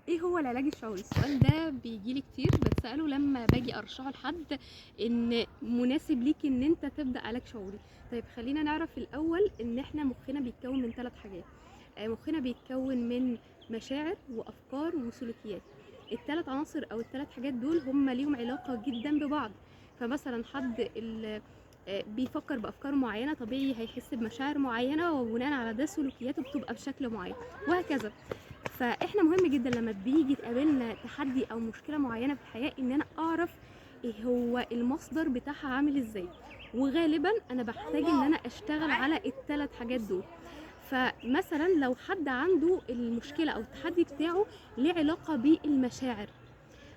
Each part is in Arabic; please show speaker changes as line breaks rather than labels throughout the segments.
ايه هو العلاج الشعوري؟ السؤال ده بيجيلي كتير، بتسأله لما باجي ارشحه لحد ان مناسب ليك ان انت تبدأ علاج شعوري. طيب خلينا نعرف الاول ان احنا مخنا بيتكون من 3 حاجات. مخنا بيتكون من مشاعر وافكار وسلوكيات. ال3 عناصر او ال3 حاجات دول هم ليهم علاقة جدا ببعض. فمثلا حد بيفكر بافكار معينة طبيعي هيحس بمشاعر معينة، وبناء على ده سلوكياته بتبقى بشكل معين، وهكذا. فاحنا مهم جدا لما بيجي تقابلنا تحدي او مشكله معينه في الحياه ان انا اعرف ايه هو المصدر بتاعها عامل ازاي. وغالبا انا بحتاج ان انا اشتغل على ال3 حاجات دول. فمثلا لو حد عنده المشكله او التحدي بتاعه ليه علاقه بالمشاعر،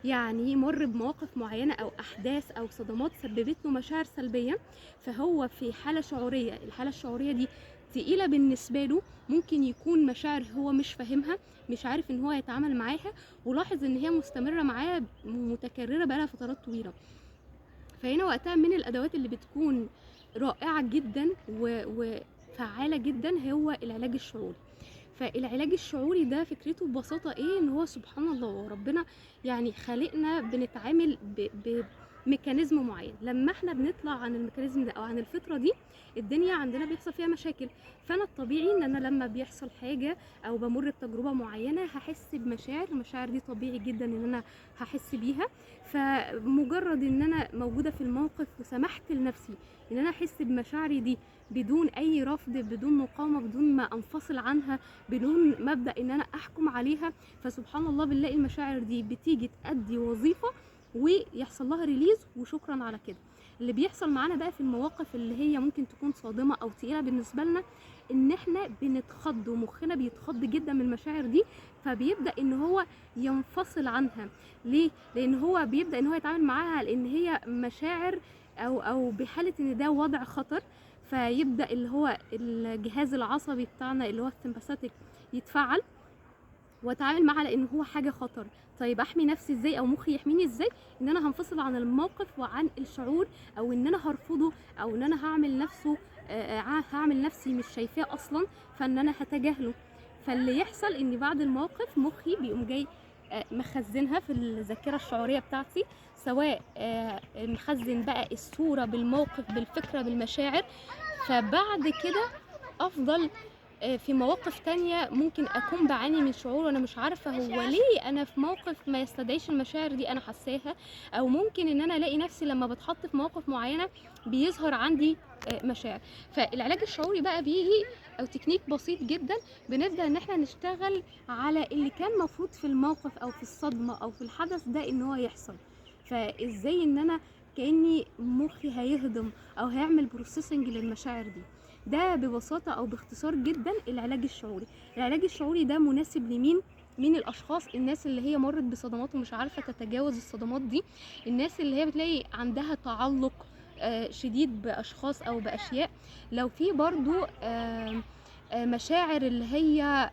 يعني مر بمواقف معينة أو أحداث أو صدمات سببت له مشاعر سلبية، فهو في حالة شعورية، الحالة الشعورية دي تقيلة بالنسبة له، ممكن يكون مشاعر هو مش فاهمها، مش عارف ان هو يتعامل معاها، ولاحظ ان هي مستمرة معاه متكررة بقالها فترات طويلة. فهنا وقتها من الأدوات اللي بتكون رائعة جدا وفعالة جدا هو العلاج الشعوري. فالعلاج الشعوري ده فكرته ببساطة ايه؟ ان هو سبحان الله ربنا يعني خلقنا بنتعامل بميكانيزم معين. لما احنا بنطلع عن الميكانيزم ده او عن الفطرة دي، الدنيا عندنا بيحصل فيها مشاكل. فانا الطبيعي ان انا لما بيحصل حاجة او بمر بتجربة معينة هحس بمشاعر، المشاعر دي طبيعي جدا ان انا هحس بيها. فمجرد ان انا موجودة في الموقف وسمحت لنفسي ان انا احس بمشاعري دي بدون اي رفض، بدون مقاومة، بدون ما انفصل عنها، بدون مبدأ ان انا احكم عليها، فسبحان الله بنلاقي المشاعر دي بتيجي تأدي وظيفة ويحصل لها ريليز وشكرا على كده. اللي بيحصل معانا بقى في المواقف اللي هي ممكن تكون صادمة او تقيلة بالنسبة لنا، ان احنا بنتخض ومخنا بيتخض جدا من المشاعر دي، فبيبدأ ان هو ينفصل عنها. ليه؟ لان هو بيبدأ ان هو يتعامل معاها لان هي مشاعر او بحالة ان ده وضع خطر، فيبدأ اللي هو الجهاز العصبي بتاعنا اللي هو السمباثيك يتفعل واتعامل معاه لان هو حاجه خطر. طيب احمي نفسي ازاي او مخي يحميني ازاي؟ ان انا هنفصل عن الموقف وعن الشعور، او ان انا هرفضه، او ان انا هعمل نفسي مش شايفاه اصلا، فان انا هتجاهله. فاللي يحصل ان بعد الموقف مخي بيقوم جاي مخزنها في الذاكره الشعوريه بتاعتي، سواء مخزن بقى الصوره بالموقف بالفكره بالمشاعر. فبعد كده افضل في مواقف تانية ممكن اكون بعاني من شعور وانا مش عارفة هو ليه انا في موقف ما يستدعيش المشاعر دي انا حساها، او ممكن ان انا الاقي نفسي لما بتحط في مواقف معينة بيظهر عندي مشاعر. فالعلاج الشعوري بقى بيجي او تكنيك بسيط جدا، بنبدأ ان احنا نشتغل على اللي كان مفروض في الموقف او في الصدمة او في الحدث ده ان هو يحصل. فازاي ان انا كأني مخي هيهضم او هيعمل بروسيسنج للمشاعر دي. ده ببساطة او باختصار جدا العلاج الشعوري. العلاج الشعوري ده مناسب لمين؟ مين الاشخاص؟ الناس اللي هي مرت بصدمات ومش عارفة تتجاوز الصدمات دي، الناس اللي هي بتلاقي عندها تعلق شديد باشخاص او باشياء، لو في برضو مشاعر اللي هي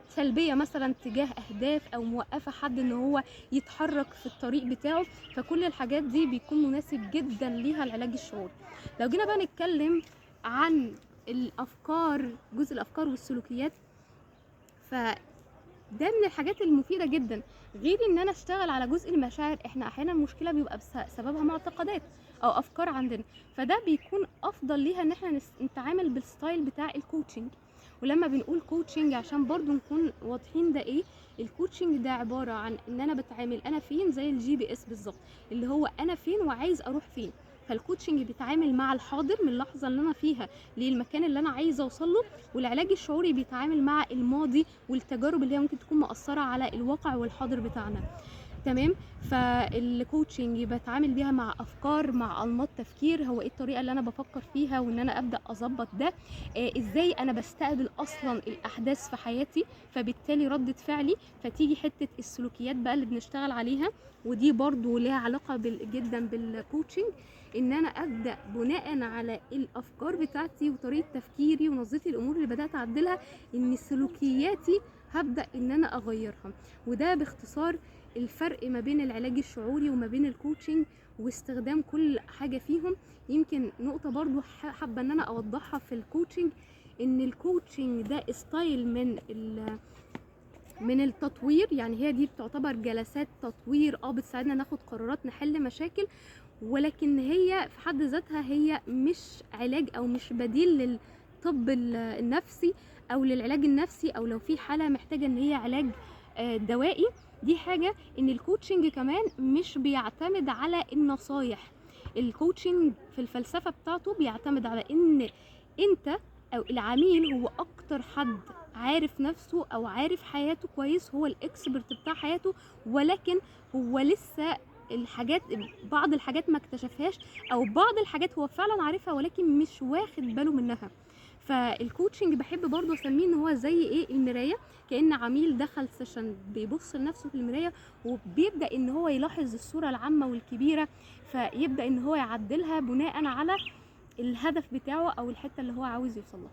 سلبية مثلا تجاه اهداف او موقفة حد ان هو يتحرك في الطريق بتاعه، فكل الحاجات دي بيكون مناسب جدا ليها العلاج الشعوري. لو جينا بقى نتكلم عن الافكار، جزء الافكار والسلوكيات، فده من الحاجات المفيده جدا. غير ان انا اشتغل على جزء المشاعر، احنا احيانا المشكله بيبقى سببها معتقدات او افكار عندنا، فده بيكون افضل ليها ان احنا نتعامل بالستايل بتاع الكوتشنج. ولما بنقول كوتشنج عشان برضو نكون واضحين ده ايه، الكوتشنج ده عباره عن ان انا بتعامل انا فين، زي الجي بي اس بالظبط، اللي هو انا فين وعايز اروح فين. فالكوتشنج بيتعامل مع الحاضر من اللحظه اللي انا فيها للمكان اللي انا عايزه اوصل له، والعلاج الشعوري بيتعامل مع الماضي والتجارب اللي هي ممكن تكون مأثرة على الواقع والحاضر بتاعنا. تمام. فالكوتشنج بتعامل بيها مع افكار، مع انماط تفكير، هو ايه الطريقه اللي انا بفكر فيها وان انا ابدا اظبط ده، ازاي انا بستقبل اصلا الاحداث في حياتي، فبالتالي ردة فعلي، فتيجي حته السلوكيات بقى اللي بنشتغل عليها، ودي برضو ليها علاقه جدا بالكوتشنج، ان انا ابدا بناء على الافكار بتاعتي وطريقه تفكيري ونظرتي الامور اللي بدات اعدلها، ان سلوكياتي هبدا ان انا اغيرها. وده باختصار الفرق ما بين العلاج الشعوري وما بين الكوتشنج واستخدام كل حاجة فيهم. يمكن نقطة برضو حابة ان انا اوضحها في الكوتشنج، ان الكوتشنج ده ستايل من من التطوير، يعني هي دي بتعتبر جلسات تطوير بتساعدنا ناخد قرارات نحل مشاكل، ولكن هي في حد ذاتها هي مش علاج او مش بديل للطب النفسي او للعلاج النفسي، او لو في حالة محتاجة ان هي علاج دوائي. دي حاجة ان الكوتشنج كمان مش بيعتمد على النصايح. الكوتشنج في الفلسفة بتاعته بيعتمد على ان انت او العميل هو اكتر حد عارف نفسه او عارف حياته كويس، هو الاكسبرت بتاع حياته، ولكن هو لسه بعض الحاجات ما اكتشفهاش، او بعض الحاجات هو فعلا عارفها ولكن مش واخد باله منها. فالكوتشنج بحب برضو اسميه ان هو زي ايه، المرايه. كأن عميل دخل سيشن بيبص لنفسه في المرايه، وبيبدأ ان هو يلاحظ الصورة العامة والكبيرة، فيبدأ ان هو يعدلها بناء على الهدف بتاعه او الحتة اللي هو عاوز يوصلها.